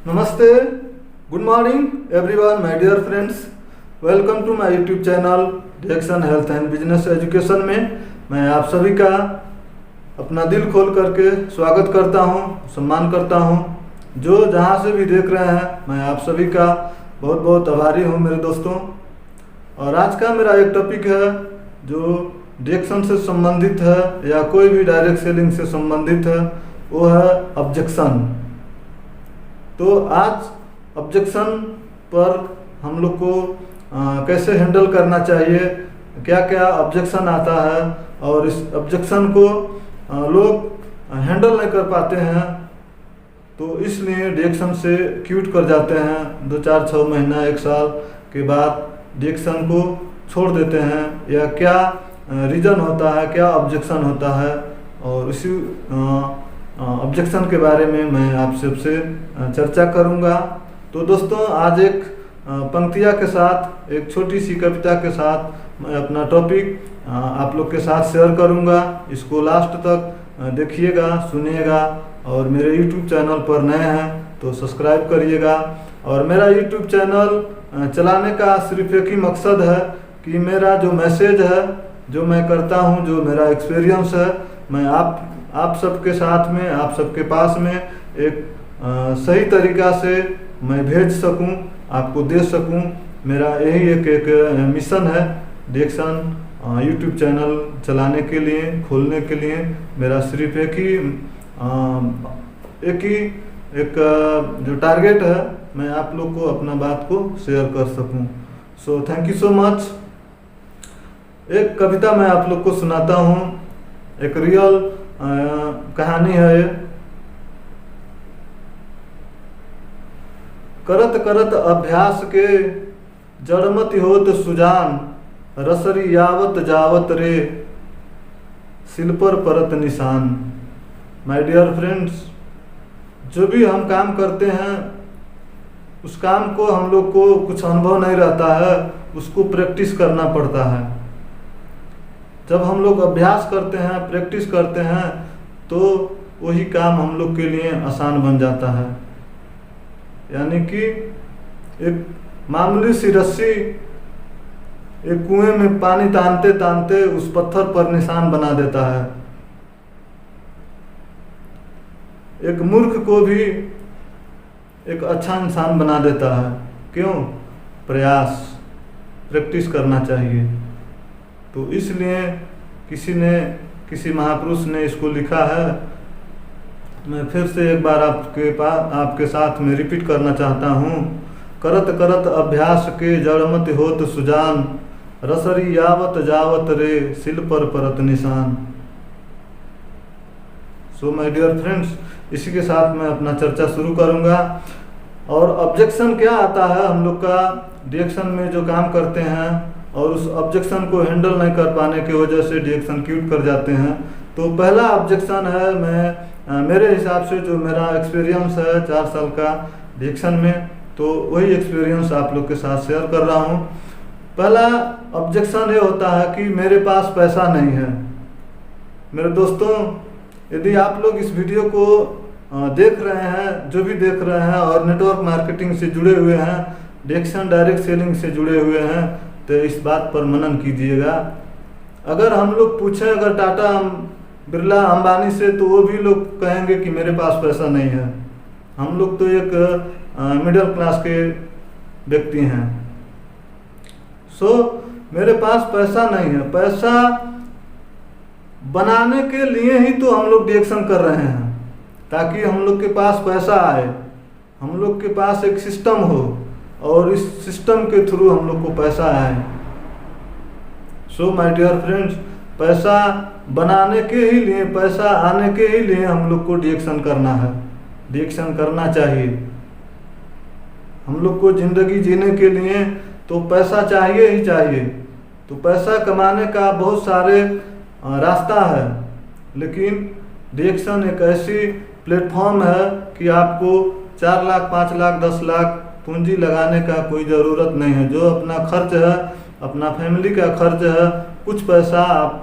नमस्ते, good morning everyone my dear friends. Welcome to my YouTube channel डिएक्शन health and business education में मैं आप सभी का अपना दिल खोल करके स्वागत करता हूं, सम्मान करता हूं। जो जहां से भी देख रहे हैं मैं आप सभी का बहुत बहुत आभारी हूं मेरे दोस्तों। और आज का मेरा एक टॉपिक है जो डिएक्शन से संबंधित है या कोई भी डायरेक्ट सेलिंग से संबंधित है, वो है ऑब्जेक्शन। तो आज ऑब्जेक्शन पर हम लोग को कैसे हैंडल करना चाहिए, क्या क्या ऑब्जेक्शन आता है और इस ऑब्जेक्शन को लोग हैंडल नहीं कर पाते हैं, तो इसलिए डिएक्शन से क्विट कर जाते हैं। 2-4-6 महीना 1 साल के बाद डिएक्शन को छोड़ देते हैं, या क्या रीज़न होता है, क्या ऑब्जेक्शन होता है, और इसी ऑब्जेक्शन के बारे में मैं आप सबसे चर्चा करूंगा। तो दोस्तों, आज एक पंक्तियाँ के साथ, एक छोटी सी कविता के साथ मैं अपना टॉपिक आप लोग के साथ शेयर करूंगा। इसको लास्ट तक देखिएगा, सुनिएगा, और मेरे यूट्यूब चैनल पर नए हैं तो सब्सक्राइब करिएगा। और मेरा यूट्यूब चैनल चलाने का सिर्फ एक ही मकसद है कि मेरा जो मैसेज है, जो मैं करता हूं, जो मेरा एक्सपीरियंस है, मैं आप सबके साथ में, आप सबके पास में एक सही तरीक़ा से मैं भेज सकूं, आपको दे सकूं। मेरा यही एक मिशन है। डिएक्शन यूट्यूब चैनल चलाने के लिए, खोलने के लिए मेरा सिर्फ एक जो टारगेट है, मैं आप लोग को अपना बात को शेयर कर सकूं। सो थैंक यू सो मच। एक कविता मैं आप लोग को सुनाता हूं, एक रियल कहानी है ये। करत करत अभ्यास के जड़मति होत सुजान, रसरी यावत जावत रे सिल पर परत निशान। माय डियर फ्रेंड्स, जो भी हम काम करते हैं उस काम को हम लोग को कुछ अनुभव नहीं रहता है, उसको प्रैक्टिस करना पड़ता है। जब हम लोग अभ्यास करते हैं, प्रैक्टिस करते हैं, तो वही काम हम लोग के लिए आसान बन जाता है। यानी कि एक मामूली सी रस्सी एक कुएं में पानी तानते तानते उस पत्थर पर निशान बना देता है। एक मूर्ख को भी एक अच्छा इंसान बना देता है। क्यों? प्रयास, प्रैक्टिस करना चाहिए। तो इसलिए किसी महापुरुष ने इसको लिखा है। मैं फिर से एक बार आपके साथ में रिपीट करना चाहता हूँ। करत करत अभ्यास के जड़मति होत सुजान, रसरी यावत जावत रे सिल पर परत निशान। सो माय डियर फ्रेंड्स, इसी के साथ मैं अपना चर्चा शुरू करूँगा। और ऑब्जेक्शन क्या आता है, हम लोग का डिएक्शन में जो काम करते हैं और उस ऑब्जेक्शन को हैंडल नहीं कर पाने की वजह से डिएक्शन क्विट कर जाते हैं। तो पहला ऑब्जेक्शन है, मेरे हिसाब से जो मेरा एक्सपीरियंस है 4 साल का डिएक्शन में, तो वही एक्सपीरियंस आप लोग के साथ शेयर कर रहा हूँ। पहला ऑब्जेक्शन ये होता है कि मेरे पास पैसा नहीं है। मेरे दोस्तों, यदि आप लोग इस वीडियो को देख रहे हैं, जो भी देख रहे हैं और नेटवर्क मार्केटिंग से जुड़े हुए हैं, डिएक्शन डायरेक्ट सेलिंग से जुड़े हुए हैं, तो इस बात पर मनन कीजिएगा। अगर हम लोग पूछें, अगर टाटा, बिरला, अंबानी से, तो वो भी लोग कहेंगे कि मेरे पास पैसा नहीं है। हम लोग तो एक मिडिल क्लास के व्यक्ति हैं। सो मेरे पास पैसा नहीं है। पैसा बनाने के लिए ही तो हम लोग डिएक्शन कर रहे हैं, ताकि हम लोग के पास पैसा आए, हम लोग के पास एक सिस्टम हो और इस सिस्टम के थ्रू हम लोग को पैसा आए। सो माय डियर फ्रेंड्स, पैसा बनाने के ही लिए, पैसा आने के ही लिए हम लोग को डिएक्शन करना है, डिएक्शन करना चाहिए। हम लोग को ज़िंदगी जीने के लिए तो पैसा चाहिए ही चाहिए। तो पैसा कमाने का बहुत सारे रास्ता है, लेकिन डिएक्शन एक ऐसी प्लेटफॉर्म है कि आपको 4 लाख, 5 लाख, 10 लाख पूंजी लगाने का कोई ज़रूरत नहीं है। जो अपना खर्च है, अपना फैमिली का खर्च है, कुछ पैसा आप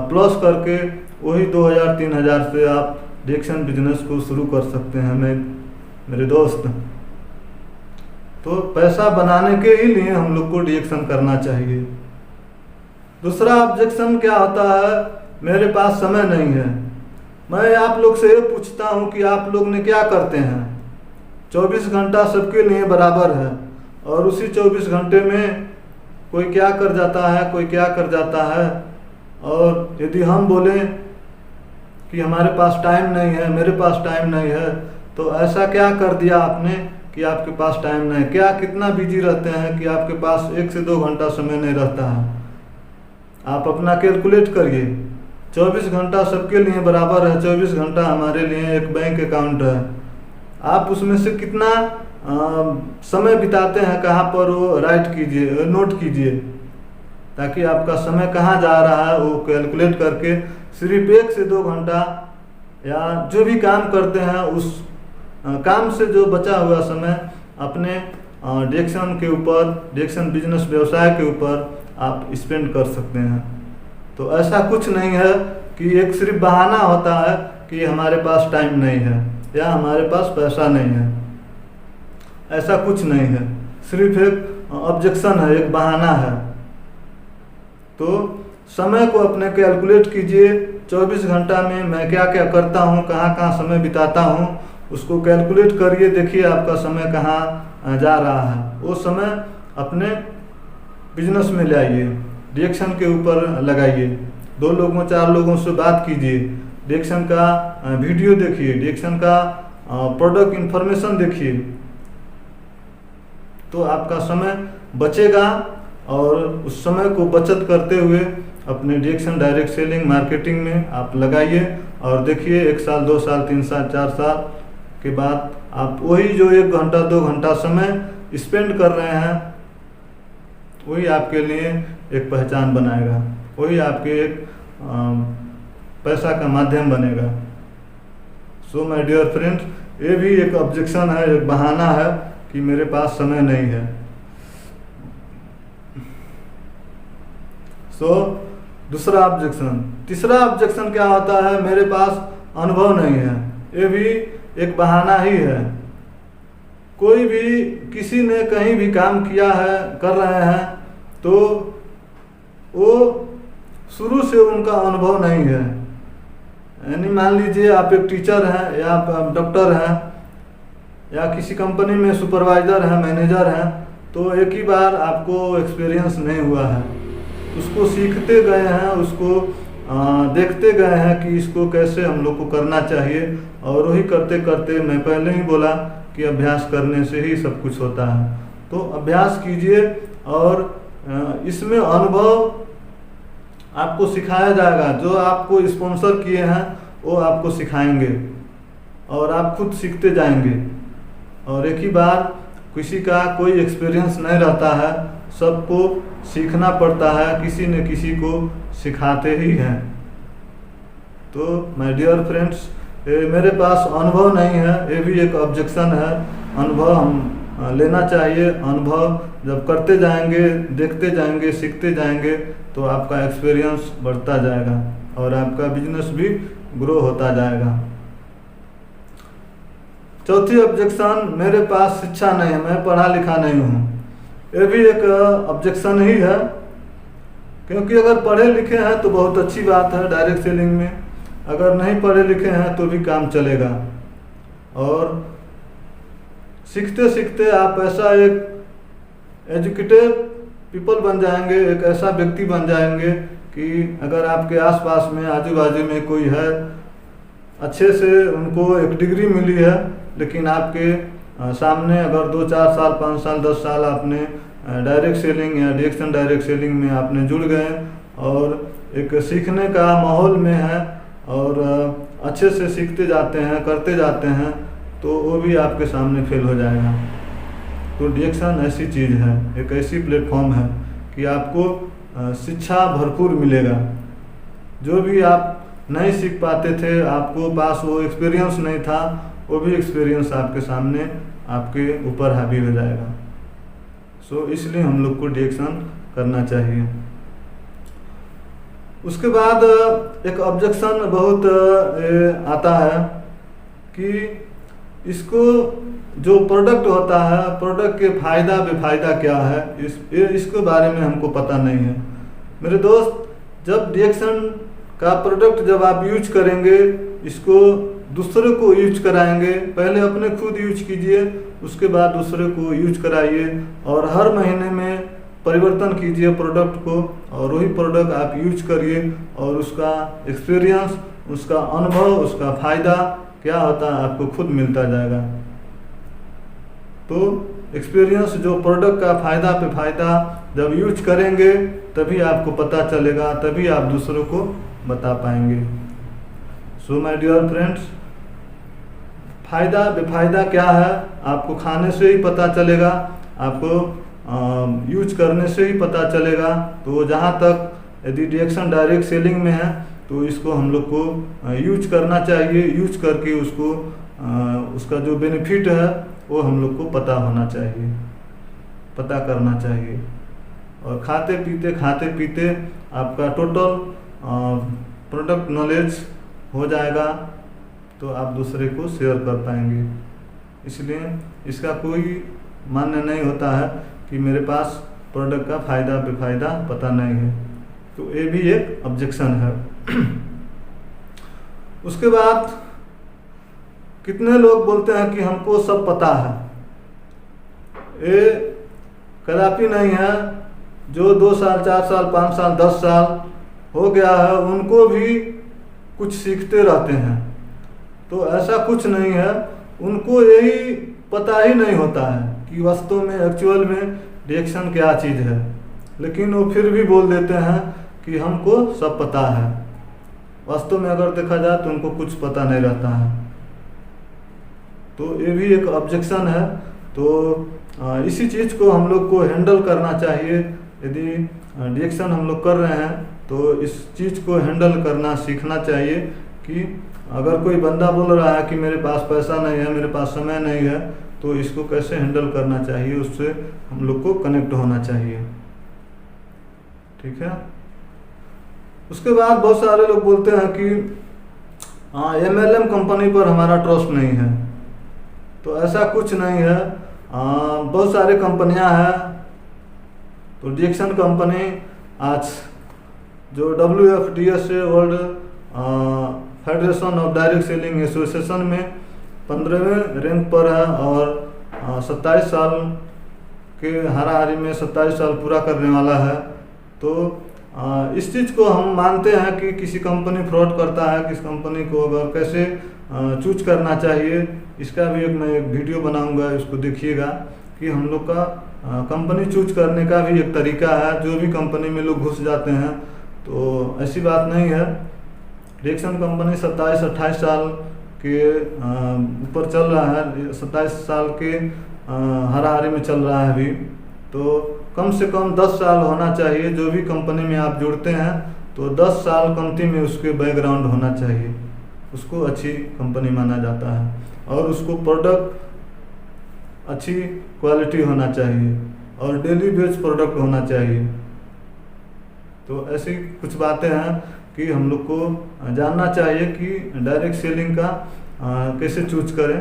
प्लस करके वही 2000-3000 से आप डिएक्शन बिजनेस को शुरू कर सकते हैं। मैं मेरे दोस्त। तो पैसा बनाने के ही लिए हम लोग को रिएक्शन करना चाहिए। दूसरा ऑब्जेक्शन क्या होता है, मेरे पास समय नहीं है। मैं आप लोग से ये पूछता हूँ कि आप लोग ने क्या करते हैं। 24 घंटा सबके लिए बराबर है, और उसी 24 घंटे में कोई क्या कर जाता है, कोई क्या कर जाता है। और यदि हम बोलें कि हमारे पास टाइम नहीं है, मेरे पास टाइम नहीं है, तो ऐसा क्या कर दिया आपने कि आपके पास टाइम नहीं? क्या कितना बिजी रहते हैं कि आपके पास 1 से 2 घंटा समय नहीं रहता है? आप अपना कैलकुलेट करिए। 24 घंटा सबके लिए बराबर है। 24 घंटा हमारे लिए एक बैंक अकाउंट है। आप उसमें से कितना समय बिताते हैं, कहाँ पर, वो राइट कीजिए, नोट कीजिए, ताकि आपका समय कहाँ जा रहा है वो कैलकुलेट करके सिर्फ 1 से 2 घंटा या जो भी काम करते हैं उस काम से जो बचा हुआ समय अपने डिरेक्शन के ऊपर, डिरेक्शन बिजनेस व्यवसाय के ऊपर आप स्पेंड कर सकते हैं। तो ऐसा कुछ नहीं है कि एक सिर्फ बहाना होता है कि हमारे पास टाइम नहीं है या हमारे पास पैसा नहीं है। ऐसा कुछ नहीं है, सिर्फ एक ऑब्जेक्शन है, एक बहाना है। तो समय को अपने कैलकुलेट कीजिए। 24 घंटा में मैं क्या क्या करता हूँ, कहाँ कहाँ समय बिताता हूँ, उसको कैलकुलेट करिए। देखिए आपका समय कहाँ जा रहा है। वो समय अपने बिजनेस में ले आइए, डिरेक्शन के ऊपर लगाइए। 2 लोगों 4 लोगों से बात कीजिए, डिरेक्शन का वीडियो देखिए, डिरेक्शन का प्रोडक्ट इंफॉर्मेशन देखिए। तो आपका समय बचेगा, और उस समय को बचत करते हुए अपने डिरेक्शन, डायरेक्ट सेलिंग, मार्केटिंग में आप लगाइए। और देखिए 1 साल, 2 साल, 3 साल, 4 साल के बाद आप वही जो 1 घंटा 2 घंटा समय स्पेंड कर रहे हैं, वही आपके लिए एक पहचान बनाएगा, वही आपके एक पैसा का माध्यम बनेगा। सो माय डियर फ्रेंड्स, ये भी एक ऑब्जेक्शन है, एक बहाना है कि मेरे पास समय नहीं है। सो दूसरा ऑब्जेक्शन। तीसरा ऑब्जेक्शन क्या होता है, मेरे पास अनुभव नहीं है। ये भी एक बहाना ही है। कोई भी, किसी ने कहीं भी काम किया है, कर रहे हैं, तो वो शुरू से उनका अनुभव नहीं है। यानी मान लीजिए आप एक टीचर हैं, या आप डॉक्टर हैं, या किसी कंपनी में सुपरवाइजर हैं, मैनेजर हैं, तो एक ही बार आपको एक्सपीरियंस नहीं हुआ है। उसको सीखते गए हैं, उसको देखते गए हैं कि इसको कैसे हम लोग को करना चाहिए। और वही करते करते, मैं पहले ही बोला कि अभ्यास करने से ही सब कुछ होता है। तो अभ्यास कीजिए, और इसमें अनुभव आपको सिखाया जाएगा। जो आपको स्पॉन्सर किए हैं वो आपको सिखाएंगे, और आप खुद सीखते जाएंगे। और एक ही बार किसी का कोई एक्सपीरियंस नहीं रहता है, सबको सीखना पड़ता है, किसी न किसी को सिखाते ही हैं। तो माय डियर फ्रेंड्स, मेरे पास अनुभव नहीं है, ये भी एक ऑब्जेक्शन है। अनुभव हम लेना चाहिए। अनुभव जब करते जाएंगे, देखते जाएंगे, सीखते जाएंगे, तो आपका एक्सपीरियंस बढ़ता जाएगा और आपका बिजनेस भी ग्रो होता जाएगा। चौथी ऑब्जेक्शन, मेरे पास शिक्षा नहीं है, मैं पढ़ा लिखा नहीं हूँ। ये भी एक ऑब्जेक्शन ही है, क्योंकि अगर पढ़े लिखे हैं तो बहुत अच्छी बात है डायरेक्ट सेलिंग में। अगर नहीं पढ़े लिखे हैं तो भी काम चलेगा। और सीखते सीखते आप ऐसा एक एजुकेटेड पीपल बन जाएंगे, एक ऐसा व्यक्ति बन जाएंगे कि अगर आपके आसपास में, आजू बाजू में कोई है, अच्छे से उनको एक डिग्री मिली है, लेकिन आपके सामने अगर 2, 4 साल, 5 साल, 10 साल आपने डायरेक्ट सेलिंग या डिरेक्शन डायरेक्ट सेलिंग में आपने जुड़ गए और एक सीखने का माहौल में है, और अच्छे से सीखते जाते हैं, करते जाते हैं, तो वो भी आपके सामने फेल हो जाएगा। तो डिरेक्शन ऐसी चीज़ है, एक ऐसी प्लेटफॉर्म है कि आपको शिक्षा भरपूर मिलेगा। जो भी आप नहीं सीख पाते थे, आपको पास वो एक्सपीरियंस नहीं था, वो भी एक्सपीरियंस आपके सामने, आपके ऊपर हावी हो जाएगा। सो इसलिए हम लोग को डिरेक्शन करना चाहिए। उसके बाद एक ऑब्जेक्शन बहुत आता है कि इसको जो प्रोडक्ट होता है, प्रोडक्ट के फ़ायदा बेफ़ायदा क्या है, इसके बारे में हमको पता नहीं है। मेरे दोस्त, जब डिएक्शन का प्रोडक्ट जब आप यूज करेंगे, इसको दूसरे को यूज कराएंगे, पहले अपने खुद यूज कीजिए, उसके बाद दूसरे को यूज कराइए और हर महीने में परिवर्तन कीजिए प्रोडक्ट को, और वही प्रोडक्ट आप यूज करिए और उसका एक्सपीरियंस, उसका अनुभव, उसका फ़ायदा क्या होता है आपको खुद मिलता जाएगा। तो एक्सपीरियंस, जो प्रोडक्ट का फ़ायदा पे फ़ायदा जब यूज करेंगे तभी आपको पता चलेगा, तभी आप दूसरों को बता पाएंगे। सो माय डियर फ्रेंड्स, फ़ायदा बेफ़ायदा क्या है आपको खाने से ही पता चलेगा, आपको यूज करने से ही पता चलेगा। तो जहाँ तक यदि डिएक्शन डायरेक्ट सेलिंग में है तो इसको हम लोग को यूज करना चाहिए, यूज करके उसको उसका जो बेनिफिट है वो हम लोग को पता होना चाहिए, पता करना चाहिए। और खाते पीते आपका टोटल प्रोडक्ट नॉलेज हो जाएगा तो आप दूसरे को शेयर कर पाएंगे। इसलिए इसका कोई मान्य नहीं होता है कि मेरे पास प्रोडक्ट का फ़ायदा बेफ़ायदा पता नहीं है, तो ये भी एक ऑब्जेक्शन है। उसके बाद कितने लोग बोलते हैं कि हमको सब पता है। ये कदापि नहीं है। जो 2 साल 4 साल 5 साल 10 साल हो गया है उनको भी कुछ सीखते रहते हैं, तो ऐसा कुछ नहीं है। उनको यही पता ही नहीं होता है कि वास्तव में एक्चुअल में डिएक्शन क्या चीज़ है, लेकिन वो फिर भी बोल देते हैं कि हमको सब पता है। वास्तव में अगर देखा जाए तो उनको कुछ पता नहीं रहता है, तो ये भी एक ऑब्जेक्शन है। तो इसी चीज़ को हम लोग को हैंडल करना चाहिए। यदि डिएक्शन हम लोग कर रहे हैं तो इस चीज़ को हैंडल करना सीखना चाहिए कि अगर कोई बंदा बोल रहा है कि मेरे पास पैसा नहीं है, मेरे पास समय नहीं है, तो इसको कैसे हैंडल करना चाहिए, उससे हम लोग को कनेक्ट होना चाहिए। ठीक है। उसके बाद बहुत सारे लोग बोलते हैं कि MLM कंपनी पर हमारा ट्रस्ट नहीं है, तो ऐसा कुछ नहीं है। बहुत सारे कंपनियां हैं, तो डिएक्शन कंपनी आज जो WFDS से world federation of direct selling association में 15वें रैंक पर है और 27 साल के हाराहारी में 27 साल पूरा करने वाला है। तो इस चीज़ को हम मानते हैं कि किसी कंपनी फ्रॉड करता है, किस कंपनी को अगर कैसे चूज करना चाहिए, इसका भी मैं एक वीडियो बनाऊंगा, इसको देखिएगा कि हम लोग का कंपनी चूज करने का भी एक तरीका है। जो भी कंपनी में लोग घुस जाते हैं तो ऐसी बात नहीं है। डिएक्शन कंपनी 27-28 साल के ऊपर चल रहा है, 27 साल के हाराहारी में चल रहा है अभी। तो कम से कम 10 साल होना चाहिए। जो भी कंपनी में आप जुड़ते हैं तो 10 साल कमती में उसके बैकग्राउंड होना चाहिए, उसको अच्छी कंपनी माना जाता है और उसको प्रोडक्ट अच्छी क्वालिटी होना चाहिए और डेली बेस्ड प्रोडक्ट होना चाहिए। तो ऐसी कुछ बातें हैं कि हम लोग को जानना चाहिए कि डायरेक्ट सेलिंग का कैसे चूज करें।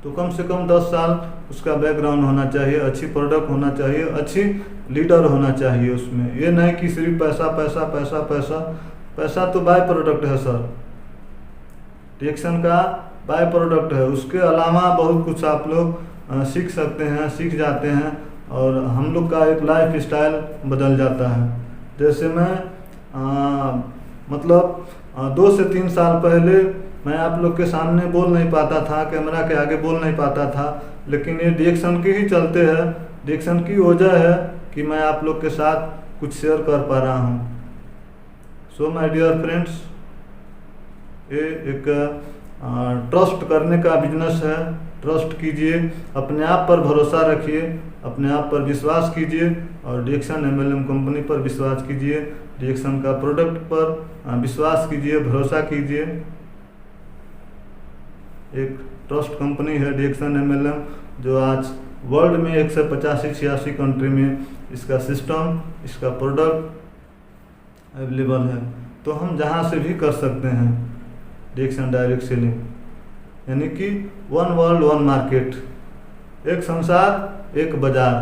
तो कम से कम 10 साल उसका बैकग्राउंड होना चाहिए, अच्छी प्रोडक्ट होना चाहिए, अच्छी लीडर होना चाहिए उसमें। ये नहीं कि सिर्फ पैसा पैसा पैसा पैसा पैसा तो बाय प्रोडक्ट है सर, डिएक्शन का बाय प्रोडक्ट है। उसके अलावा बहुत कुछ आप लोग सीख सकते हैं, सीख जाते हैं और हम लोग का एक लाइफ स्टाइल बदल जाता है। जैसे मैं मतलब 2 से 3 साल पहले मैं आप लोग के सामने बोल नहीं पाता था, कैमरा के आगे बोल नहीं पाता था, लेकिन ये डिएक्शन के ही चलते हैं, डिएक्शन की वजह है कि मैं आप लोग के साथ कुछ शेयर कर पा रहा हूँ। सो माय डियर फ्रेंड्स, ये एक ट्रस्ट करने का बिजनेस है। ट्रस्ट कीजिए, अपने आप पर भरोसा रखिए, अपने आप पर विश्वास कीजिए और डिएक्शन MLM कंपनी पर विश्वास कीजिए, डिएक्शन का प्रोडक्ट पर विश्वास कीजिए, भरोसा कीजिए। एक ट्रस्ट कंपनी है डिएक्शन MLM, जो आज वर्ल्ड में 185-86 कंट्री में इसका सिस्टम, इसका प्रोडक्ट अवेलेबल है। तो हम जहाँ से भी कर सकते हैं डिएक्शन डायरेक्ट सेलिंग। यानी कि वन वर्ल्ड वन मार्केट, एक संसार एक बाजार,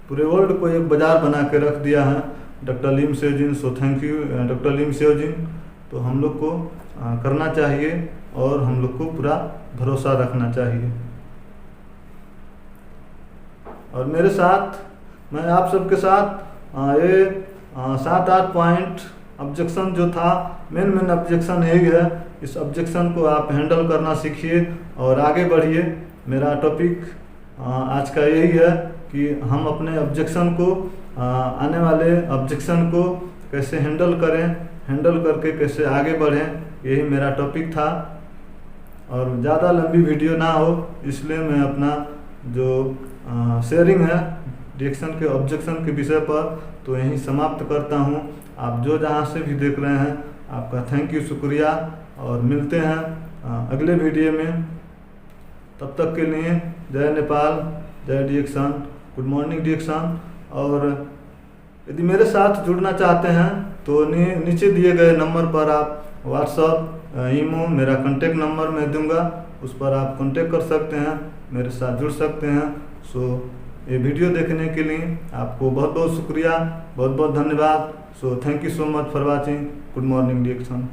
पूरे वर्ल्ड को एक बाजार बना के रख दिया है doctor Lim Seojin. So thank you doctor Lim Seojin. तो हम लोग को करना चाहिए और हम लोग को पूरा भरोसा रखना चाहिए। और मेरे साथ मैं आप सबके साथ ये 7-8 पॉइंट ऑब्जेक्शन जो था, मेन ऑब्जेक्शन यही है। इस ऑब्जेक्शन को आप हैंडल करना सीखिए और आगे बढ़िए। मेरा टॉपिक आज का यही है कि हम अपने ऑब्जेक्शन को आने वाले ऑब्जेक्शन को कैसे हैंडल करें, हैंडल करके कैसे आगे बढ़ें, यही मेरा टॉपिक था। और ज़्यादा लंबी वीडियो ना हो इसलिए मैं अपना जो शेयरिंग है रिएक्शन के ऑब्जेक्शन के विषय पर तो यहीं समाप्त करता हूँ। आप जो जहाँ से भी देख रहे हैं आपका थैंक यू, शुक्रिया, और मिलते हैं अगले वीडियो में। तब तक के लिए जय नेपाल, जय रिएक्शन, गुड मॉर्निंग रिएक्शन। और यदि मेरे साथ जुड़ना चाहते हैं तो नीचे दिए गए नंबर पर आप व्हाट्सअप, ईमो, मेरा कॉन्टेक्ट नंबर मैं दूंगा, उस पर आप कॉन्टेक्ट कर सकते हैं, मेरे साथ जुड़ सकते हैं। सो ये वीडियो देखने के लिए आपको बहुत बहुत शुक्रिया, बहुत बहुत धन्यवाद। सो thank you so much for watching. Good morning reaction.